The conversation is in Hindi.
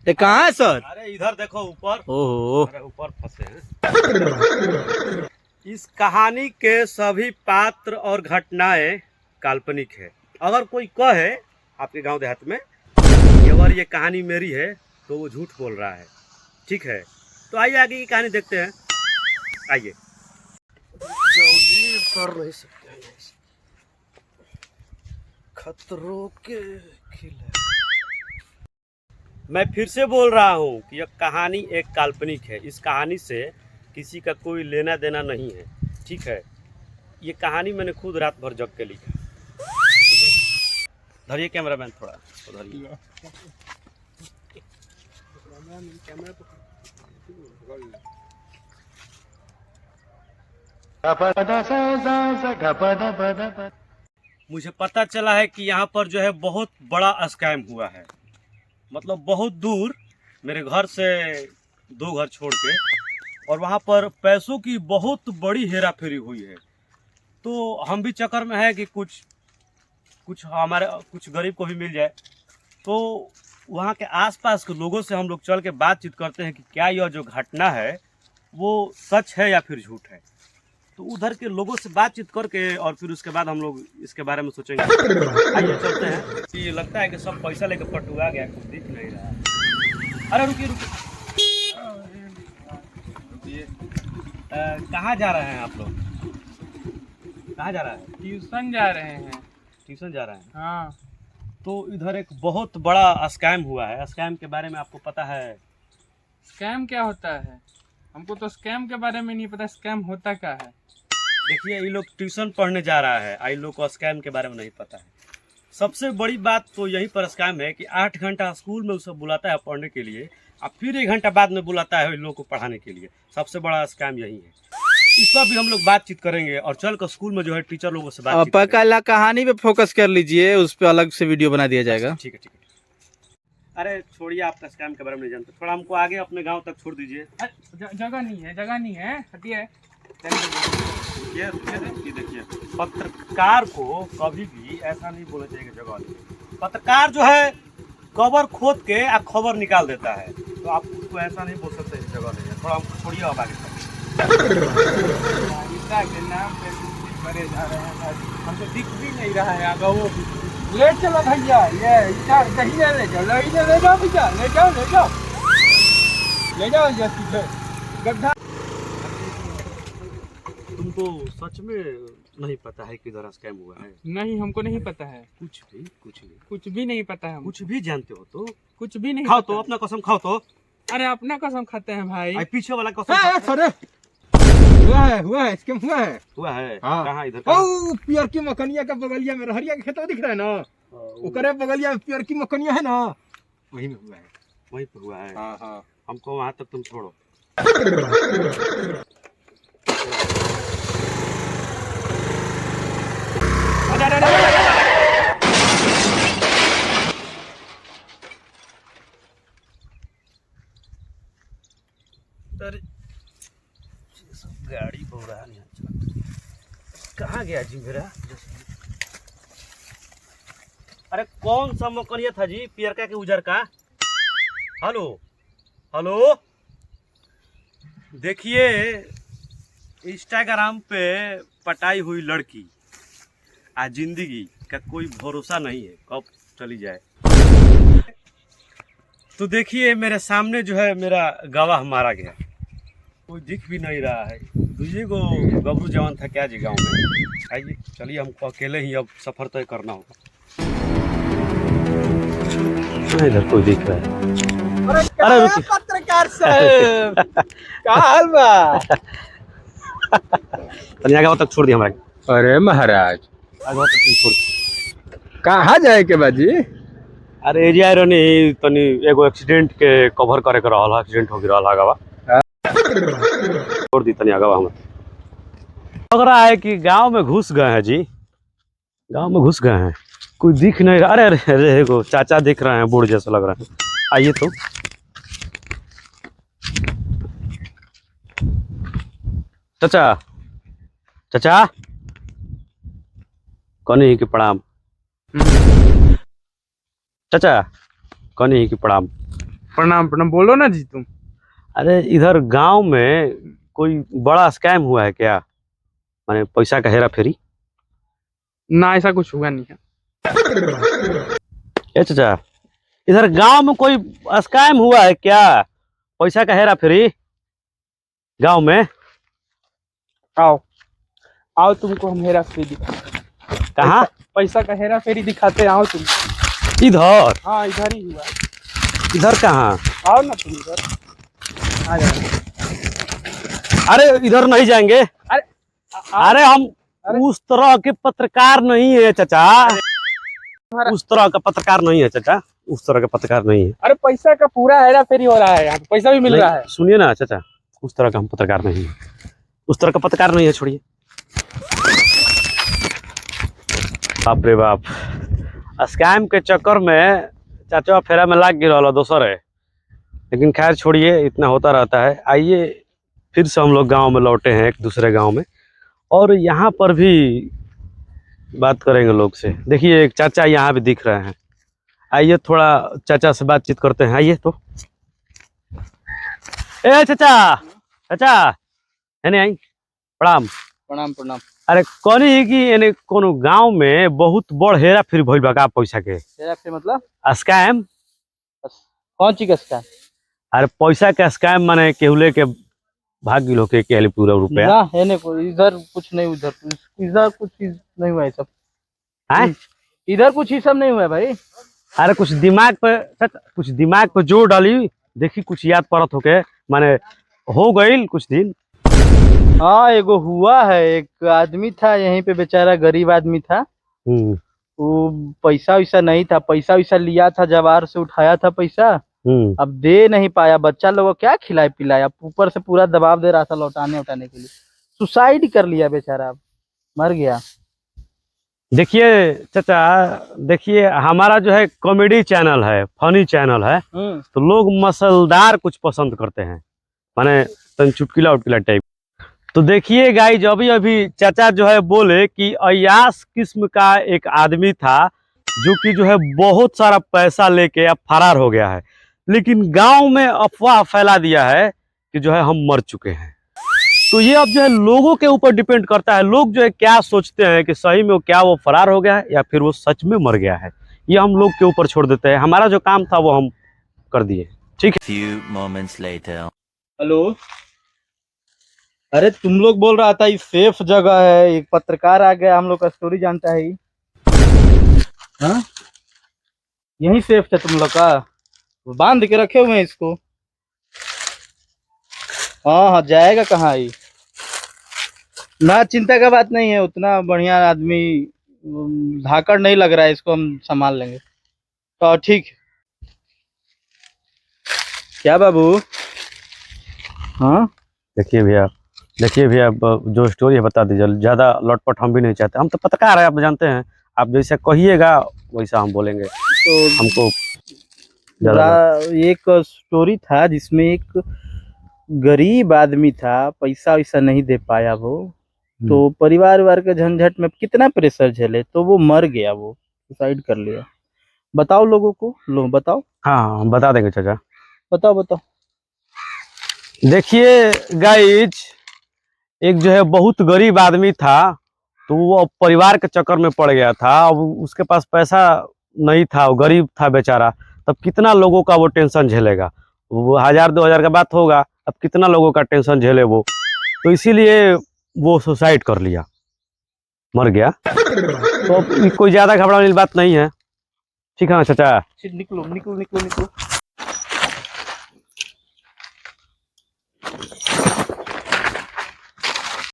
ये कहाँ है सर? अरे इधर देखो ऊपर। ओहो, अरे ऊपर फंसे हैं। इस कहानी के सभी पात्र और घटनाएं काल्पनिक है। अगर कोई कहे आपके गांव देहात में कि अगर ये कहानी मेरी है तो वो झूठ बोल रहा है। ठीक है, तो आइए आगे की कहानी देखते हैं। आइए। जल्दी कर नहीं सकते हैं। खतरों के खिलाफ। मैं फिर से बोल रहा हूँ कि यह कहानी एक काल्पनिक है। इस कहानी से किसी का कोई लेना देना नहीं है। ठीक है, ये कहानी मैंने खुद रात भर जग के लिखा। धरिए कैमरामैन, थोड़ा धरिए। मुझे पता चला है कि यहाँ पर जो है बहुत बड़ा स्कैम हुआ है। मतलब बहुत दूर, मेरे घर से 2 घर छोड़ के, और वहाँ पर पैसों की बहुत बड़ी हेरा फेरी हुई है। तो हम भी चक्कर में है कि कुछ हमारे कुछ गरीब को भी मिल जाए। तो वहाँ के आसपास के लोगों से हम लोग चल के बातचीत करते हैं कि क्या यह जो घटना है वो सच है या फिर झूठ है। तो उधर के लोगों से बातचीत करके और फिर उसके बाद हम लोग इसके बारे में सोचेंगे। आइए चलते हैं। ये लगता है कि सब पैसा लेकर पटुआ गया, कुछ दिख नहीं रहा है। अरे रुकिए रुकिए, कहाँ जा रहे हैं आप लोग? कहाँ जा रहे हैं? ट्यूशन जा रहे हैं। ट्यूशन जा रहे हैं? हाँ। तो इधर एक बहुत बड़ा स्कैम हुआ है। स्कैम के बारे में आपको पता है? स्कैम क्या होता है? हमको तो स्कैम के बारे में नहीं पता। स्कैम होता क्या है? देखिए, ये लोग ट्यूशन पढ़ने जा रहा है, आई लोग को स्कैम के बारे में नहीं पता है। सबसे बड़ी बात तो यहीं पर स्कैम है कि 8 घंटा स्कूल में उसे बुलाता है पढ़ने के लिए, और फिर 1 घंटा बाद में बुलाता है इन लोगों को पढ़ाने के लिए। सबसे बड़ा स्कैम यही है। इस पर भी हम लोग बातचीत करेंगे और चल कर स्कूल में जो है टीचर लोगों से बातचीत पहला कहानी पे फोकस कर लीजिए, उस पर अलग से वीडियो बना दिया जाएगा। ठीक है ठीक है। अरे छोड़िए, आपका स्कैम के बारे में नहीं जानते। थोड़ा हमको आगे अपने गाँव तक छोड़ दीजिए। जगह नहीं है, हटिए। देखिए, पत्रकार को कभी भी ऐसा नहीं बोलना चाहिए कि जगह नहीं। पत्रकार जो है कवर खोद के खबर निकाल देता है, तो आप उसको ऐसा नहीं बोल सकते जगह नहीं है। थोड़ा हमको छोड़िए, अब आगे के नाम पे मरे जा रहे हैं। हमको दिख भी नहीं रहा है आगे। वो ले चलो भैया, ये दही ले जाओ, ले जाओ भैया, ले जाओ जैसी गड्ढा। तुमको सच में नहीं पता है कि इधर स्कैम हुआ है? नहीं, हमको नहीं पता है। कुछ भी नहीं पता है। कुछ भी जानते हो तो कुछ भी नहीं खाओ पता। तो अपना कसम खाओ तो। अरे अपना कसम खाते हैं भाई। पीछे वाला कसम स्कैम हुआ है। हाँ। कहाँ? इधर पियर की मकनिया का बगलिया में रहरिया के खेत दिख रहा है ना, ओकरे बगलिया में पियर की मकनिया है ना, वही में हुआ है। वहीं पे हुआ है। हाँ हाँ। हमको वहाँ तक तुम छोड़ो। अरे गाड़ी बोरा नहीं, कहाँ गया जी मेरा? अरे कौन सा मकनिया था जी, पियरका के उजर का? हेलो हेलो, देखिए इंस्टाग्राम पे पटाई हुई लड़की आज जिंदगी का कोई भरोसा नहीं है, कब चली जाए। तो देखिए मेरे सामने जो है मेरा गवाह मारा गया, कोई दिख भी नहीं रहा है। दूसरे को गबरू जवान था क्या जी गाँव में। आइए चलिए, हमको अकेले ही अब सफर तय करना होगा। इधर कोई दिख रहा है? अरे पत्रकार साहब, क्या हाल बा? आगे तक छोड़ दिया हमारा। अरे महाराज, आगे तक छोड़। कहाँ जाए के बाजी? अरे एरिया रहनी तनी एगो एक्सीडेंट के कवर करे के रहल, एक्सीडेंट हो गया गवा। छोड़ दी तनी आगवा। हम लग रहा है कि गांव में घुस गए हैं जी, गांव में घुस गए हैं। कोई दिख नहीं रहा। अरे अरे अरे एगो चाचा दिख रहे हैं, बूढ़ जैसे लग रहा है। आइए तो। चाचा चाचा कौन की प्रणाम। चाचा कौन की प्रणाम। प्रणाम प्रणाम, बोलो ना जी तुम। अरे इधर गांव में कोई बड़ा स्कैम हुआ है क्या? माने पैसा का हेरा फेरी? ना, ऐसा कुछ हुआ नहीं है। ए चाचा, इधर गांव में कोई स्कैम हुआ है क्या? पैसा का हेरा फेरी गांव में? आओ आओ, तुमको हम हेरा फेरी दिखा। कहाँ? पैसा का हेरा फेरी दिखाते हैं, आओ तुम। इधर? हाँ, इधर ही हुआ। इधर कहाँ? आओ ना तुम इधर, आ जाओ। अरे इधर नहीं जाएंगे। अरे अरे हम उस तरह के पत्रकार नहीं है चाचा, उस तरह का पत्रकार नहीं है चाचा, उस तरह का पत्रकार नहीं है। अरे पैसा का पूरा हेरा फेरी हो रहा है यहाँ पे, पैसा भी मिल रहा है। सुनिए ना चाचा, उस तरह का हम पत्रकार नहीं है, उस तरह का पत्रकार नहीं है, छोड़िए। बाप रे बाप, स्कैम के चक्कर में चाचा फेरा में लाग गिरा दोसर है। लेकिन खैर छोड़िए, इतना होता रहता है। आइए फिर से हम लोग गांव में लौटे हैं, एक दूसरे गांव में, और यहाँ पर भी बात करेंगे लोग से। देखिए एक चाचा यहाँ भी दिख रहे हैं, आइए थोड़ा चाचा से बातचीत करते हैं। आइए तो। ए चाचा, चाचा यानी आई प्रणाम। प्रणाम प्रणाम। अरे कौन है कि यानी कोनो गांव में बहुत बड़ हेरा फेरी भइल बा का पैसा के? हेरा फेरी मतलब स्कैम? कौन चीज का स्कैम? अरे पैसा के स्कैम माने केहू लेके भाग गिलो के केले पूरा रुपया? ना है नहीं कोई, इधर कुछ नहीं, उधर इधर कुछ चीज नहीं हुआ है सब। हैं? इधर कुछ ही सब नहीं हुआ है भाई। अरे कुछ दिमाग पे चाचा, कुछ दिमाग पे जोर डाली, देखी कुछ याद पड़त होके, माने हो गई कुछ दिन। हाँ एगो हुआ है, एक आदमी था यहीं पे, बेचारा गरीब आदमी था। वो पैसा वैसा नहीं था, पैसा वैसा लिया था, जवार से उठाया था पैसा, अब दे नहीं पाया। बच्चा लोगों को क्या खिलाए पिलाया, ऊपर से पूरा दबाव दे रहा था लौटाने उठाने के लिए। सुसाइड कर लिया बेचारा, मर गया। देखिए चाचा, देखिए हमारा जो है कॉमेडी चैनल है, फनी चैनल है, तो लोग मसालेदार कुछ पसंद करते हैं, माने तन चुटकिला उटकिला टाइप। तो देखिए गाइज, अभी अभी चाचा जो है बोले कि अयास किस्म का एक आदमी था जो कि जो है बहुत सारा पैसा लेके अब फरार हो गया है, लेकिन गांव में अफवाह फैला दिया है कि जो है हम मर चुके हैं। तो ये अब जो है लोगों के ऊपर डिपेंड करता है, लोग जो है क्या सोचते हैं कि सही में क्या वो फरार हो गया है या फिर वो सच में मर गया है। ये हम लोग के ऊपर छोड़ देते हैं, हमारा जो काम था वो हम कर दिए। ठीक है। Few moments later. हेलो, अरे तुम लोग बोल रहा था ये सेफ जगह है, एक पत्रकार आ गया, हम लोग का स्टोरी जानता है। हाँ यही सेफ था तुम लोग का, बांध के रखे हुए हैं इसको। हाँ हाँ, जाएगा कहाँ ये, ना चिंता का बात नहीं है, उतना बढ़िया आदमी, धाकड़ नहीं लग रहा है, इसको हम संभाल लेंगे। तो ठीक है। क्या बाबू? हाँ देखिए भैया, देखिए भैया, जो स्टोरी है बता दीजिए, ज़्यादा लौटपट हम भी नहीं चाहते, हम तो पत्रकार है, आप जानते हैं, आप जैसा कहिएगा वैसा हम बोलेंगे। तो हमको एक स्टोरी था जिसमें एक गरीब आदमी था, पैसा वैसा नहीं दे पाया वो, तो परिवार वार के झंझट में कितना प्रेशर झेले, तो वो मर गया, वो सुसाइड कर लिया। बताओ लोगों को, लोग बताओ। हाँ हम बता देंगे चाचा। बताओ बताओ। देखिए गाइज, एक जो है बहुत गरीब आदमी था, तो वो परिवार के चक्कर में पड़ गया था। अब उसके पास पैसा नहीं था, वो गरीब था बेचारा, तब कितना लोगों का वो टेंशन झेलेगा, वो 1000-2000 का बात होगा, अब कितना लोगों का टेंशन झेले वो, तो इसीलिए वो सुसाइड कर लिया, मर गया। तो कोई ज्यादा घबराने वाली बात नहीं है। ठीक है ना चाचा? निकलो निकलो निकलो निकलो।